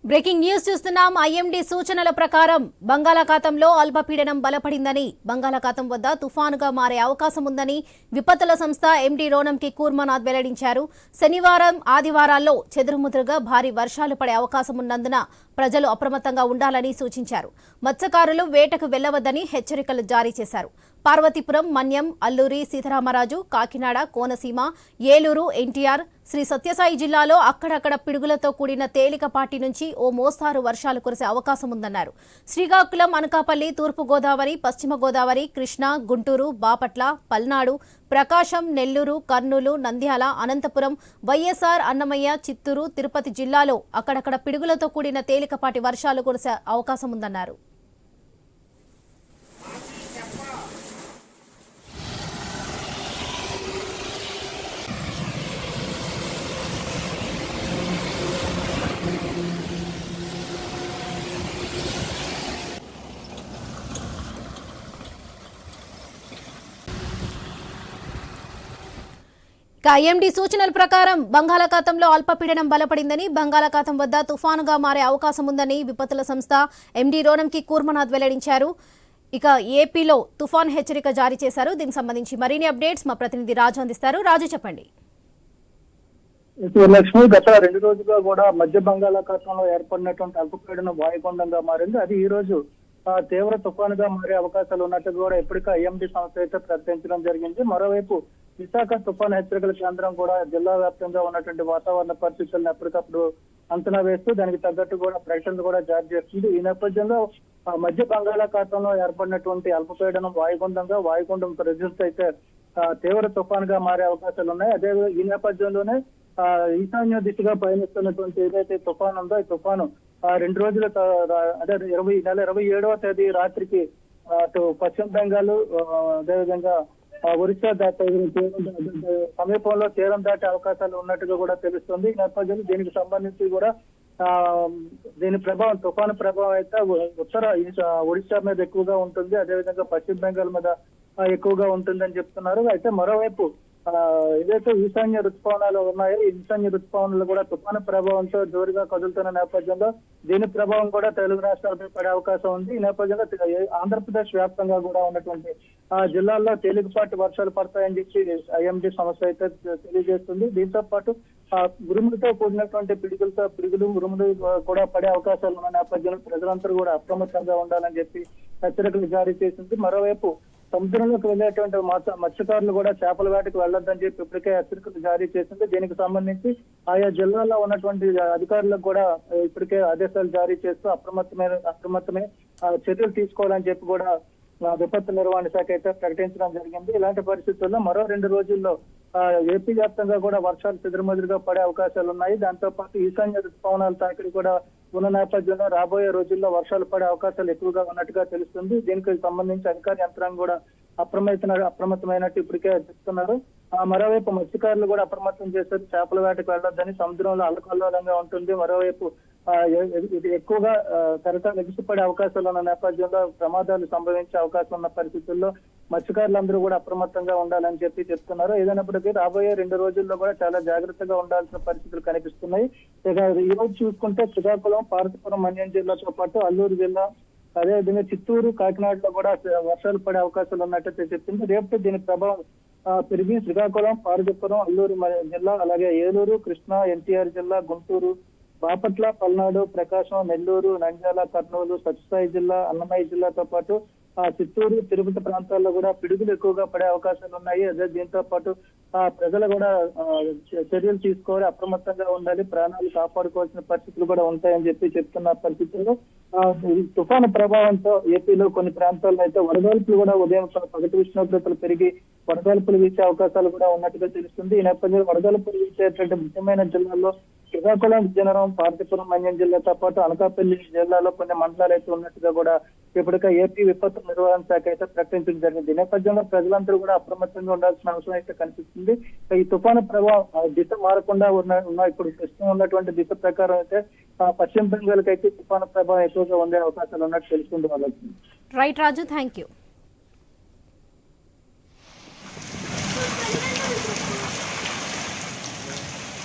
Breaking news చూస్తున్నాం. IMD సూచనల ప్రకారం బంగాళాఖాతంలో అల్పపీడనం బలపడిందని, బంగాళాఖాతం వద్ద తుఫానుగా మారే అవకాశం ఉందని విపత్తుల సంస్థ ఎండీ రోనంకి కూర్మనాథ్ వెల్లడించారు. శనివారం, ఆదివారాల్లో చెదురుముదురుగా భారీ వర్షాలు పడే అవకాశం ఉన్నందున ప్రజలు అప్రమత్తంగా ఉండాలని సూచించారు. మత్స్యకారులు వేటకు వెళ్లవద్దని హెచ్చరికలు జారీ చేశారు. పార్వతీపురం, మన్యం, అల్లూరి సీతారామరాజు, కాకినాడ, కోనసీమ, ఏలూరు, ఎన్టీఆర్, శ్రీ సత్యసాయి జిల్లాలో అక్కడక్కడ పిడుగులతో కూడిన తేలికపాటి నుంచి ఓ మోస్తారు వర్షాలు కురిసే అవకాశం ఉందన్నారు. శ్రీకాకుళం, అనకాపల్లి, తూర్పు గోదావరి, పశ్చిమ గోదావరి, కృష్ణా, గుంటూరు, బాపట్ల, పల్నాడు, ప్రకాశం, నెల్లూరు, కర్నూలు, నంద్యాల, అనంతపురం, వైఎస్ఆర్, అన్నమయ్య, చిత్తూరు, తిరుపతి జిల్లాలో అక్కడక్కడ పిడుగులతో కూడిన తేలికపాటి వర్షాలు కురిసే అవకాశం ఉందన్నారు. ఐఎండీ సూచనల ప్రకారం బంగాళాఖాతంలో అల్పపీడనం బలపడిందని, బంగాళాఖాతం వద్ద తుఫానుగా మారే అవకాశం ఉందని విపత్తుల సంస్థ ఎండీ రోనంకి కూర్మనాథ్ వెల్లడించారు. ఇక ఏపీలో తుఫాన్ హెచ్చరిక జారీ చేశారు. దీనికి సంబంధించి మరిన్ని అప్డేట్స్ మా ప్రతినిధి రాజు అందిస్తారు. రాజు, చెప్పండి. లక్ష్మి, గత 2 రోజులుగా కూడా మధ్య బంగాళాఖాతంలో ఏర్పడినటువంటి అల్పపీడనం వాయుగుండంగా మారింది. అది ఈ రోజు తీవ్ర తుఫానుగా మారే అవకాశాలు ఉన్నట్టు కూడా ఇప్పటికే ఐఎండీ సంస్థ అయితే ప్రకటించడం జరిగింది. మరోవైపు విశాఖ తుఫాను హెచ్చరికల కేంద్రం కూడా జిల్లా వ్యాప్తంగా ఉన్నటువంటి వాతావరణ పరిస్థితులను ఎప్పటికప్పుడు అంచనా వేస్తూ దానికి తగ్గట్టు కూడా ప్రకటనలు కూడా జారీ చేస్తుంది. ఈ నేపథ్యంలో మధ్య బంగాళాఖాతంలో ఏర్పడినటువంటి అల్పపీడనం వాయుగుండం రిజల్ట్స్ అయితే తీవ్ర తుఫానుగా మారే అవకాశాలు ఉన్నాయి. అదే ఈ నేపథ్యంలోనే ఈశాన్య దిశగా పయనిస్తున్నటువంటి ఏదైతే తుఫాను ఉందో ఈ తుఫాను 2 రోజుల అదే నెల 27వ తేదీ రాత్రికి అటు పశ్చిమ బెంగాల్, అదేవిధంగా ఒరిస్సా సమీపంలో తీరం దాటే అవకాశాలు ఉన్నట్టుగా కూడా తెలుస్తుంది. ఈ నేపథ్యంలో దీనికి సంబంధించి కూడా దీని ప్రభావం, తుఫాను ప్రభావం అయితే ఉత్తర ఒడిశా మీద ఎక్కువగా ఉంటుంది, అదేవిధంగా పశ్చిమ బెంగాల్ మీద ఎక్కువగా ఉంటుందని చెప్తున్నారు. అయితే మరోవైపు ఏదైతే ఈశాన్య రుతుపవనాలు ఉన్నాయో ఈ ఈశాన్య రుతుపవనాలు కూడా తుఫాను ప్రభావంతో జోరుగా కదులుతున్న నేపథ్యంలో దీని ప్రభావం కూడా తెలుగు రాష్ట్రాలపై పడే అవకాశం ఉంది. ఈ నేపథ్యంలో ఆంధ్రప్రదేశ్ వ్యాప్తంగా కూడా ఉన్నటువంటి జిల్లాల్లో తేలికపాటి వర్షాలు పడతాయని చెప్పి ఐఎండీ సంస్థ అయితే తెలియజేస్తుంది. దీంతో పాటు ఉరుములతో కూడినటువంటి పిడుగులు, ఉరుములు కూడా పడే అవకాశాలు ఉన్న నేపథ్యంలో ప్రజలందరూ కూడా అప్రమత్తంగా ఉండాలని చెప్పి హెచ్చరికలు జారీ చేసింది. మరోవైపు సముద్రంలోకి వెళ్లేటువంటి మత్స్యకారులు కూడా చేపల వేటకు వెళ్లొద్దని చెప్పి ఇప్పటికే హెచ్చరికలు జారీ చేసింది. దీనికి సంబంధించి ఆయా జిల్లాల్లో ఉన్నటువంటి అధికారులకు కూడా ఇప్పటికే ఆదేశాలు జారీ చేస్తూ అప్రమత్తమే చర్యలు తీసుకోవాలని చెప్పి కూడా విపత్తు నిర్వహణ శాఖ అయితే ప్రకటించడం జరిగింది. ఇలాంటి పరిస్థితుల్లో మరో 2 రోజుల్లో ఏపీ వ్యాప్తంగా కూడా వర్షాలు చెదురుమదురుగా పడే అవకాశాలు ఉన్నాయి. దాంతో పాటు ఈశాన్య రుతుపవనాల తాకిడి కూడా ఉన్న నేపథ్యంలో రాబోయే రోజుల్లో వర్షాలు పడే అవకాశాలు ఎక్కువగా ఉన్నట్టుగా తెలుస్తుంది. దీనికి సంబంధించి అధికార యంత్రాంగం కూడా అప్రమత్తమైనట్టు ఇప్పటికే చెప్తున్నారు. మరోవైపు మత్స్యకారులు కూడా అప్రమత్తం చేస్తారు. చేపల వేటకు వెళ్లొద్దని, సముద్రంలో అల్లకల్లోలంగా ఉంటుంది. మరోవైపు ఇది ఎక్కువగా కెరటాలు ఎగిసిపడే అవకాశాలు ఉన్న నేపథ్యంలో ప్రమాదాలు సంభవించే అవకాశం ఉన్న పరిస్థితుల్లో మత్స్యకారులందరూ కూడా అప్రమత్తంగా ఉండాలని చెప్పి చెప్తున్నారు. ఏదైనప్పటికీ రాబోయే 2 రోజుల్లో కూడా చాలా జాగ్రత్తగా ఉండాల్సిన పరిస్థితులు కనిపిస్తున్నాయి. ఇక ఈ రోజు చూసుకుంటే శ్రీకాకుళం, పార్వతీపురం, మన్యం జిల్లాతో పాటు అల్లూరు జిల్లా, అదేవిధంగా చిత్తూరు, కాకినాడలో కూడా వర్షాలు పడే అవకాశాలు ఉన్నట్టయితే చెప్తుంది. రేపు దీని ప్రభావం పెరిగి శ్రీకాకుళం, పార్వతీపురం, అల్లూరు జిల్లా, అలాగే ఏలూరు, కృష్ణా, ఎన్టీఆర్ జిల్లా, గుంటూరు, బాపట్ల, పల్నాడు, ప్రకాశం, నెల్లూరు, నంద్యాల, కర్నూలు, సత్యసాయి జిల్లా, అన్నమయ్య జిల్లాతో పాటు చిత్తూరు, తిరుపతి ప్రాంతాల్లో కూడా పిడుగులు ఎక్కువగా పడే అవకాశాలు ఉన్నాయి. అదే దీంతో పాటు ప్రజలు కూడా చర్యలు తీసుకోవాలి, అప్రమత్తంగా ఉండాలి, ప్రాణాలు కాపాడుకోవాల్సిన పరిస్థితులు కూడా ఉంటాయని చెప్పి చెప్తున్న పరిస్థితుల్లో తుఫాను ప్రభావంతో ఏపీలో కొన్ని ప్రాంతాల్లో అయితే వడగాల్పులు కూడా ఉదయం పగటి ఉష్ణోగ్రతలు పెరిగి వడగాల్పులు వీచే అవకాశాలు కూడా ఉన్నట్టుగా తెలుస్తుంది. ఈ నేపథ్యంలో వడగాల్పులు వీచేటువంటి ముఖ్యమైన జిల్లాల్లో శ్రీకాకుళం, విజయనగరం, పార్వతీపురం, మన్యం జిల్లాతో పాటు అనకాపల్లి జిల్లాలో కొన్ని మండలాలు అయితే ఉన్నట్టుగా కూడా ఇప్పటికే ఏపీ విపత్తు నిర్వహణ శాఖ అయితే ప్రకటించడం జరిగింది. ఈ నేపథ్యంలో ప్రజలందరూ కూడా అప్రమత్తంగా ఉండాల్సిన అవసరం అయితే కనిపిస్తుంది. ఈ తుఫాను ప్రభావం దిశ మారకుండా ఇప్పుడు ప్రస్తుతం ఉన్నటువంటి దిశ ప్రకారం అయితే పశ్చిమ బెంగాల్ కి అయితే తుఫాను ప్రభావం ఎక్కువగా ఉండే అవకాశాలు ఉన్నట్టు తెలుస్తుంది వాళ్ళకి. Right Raju, thank you.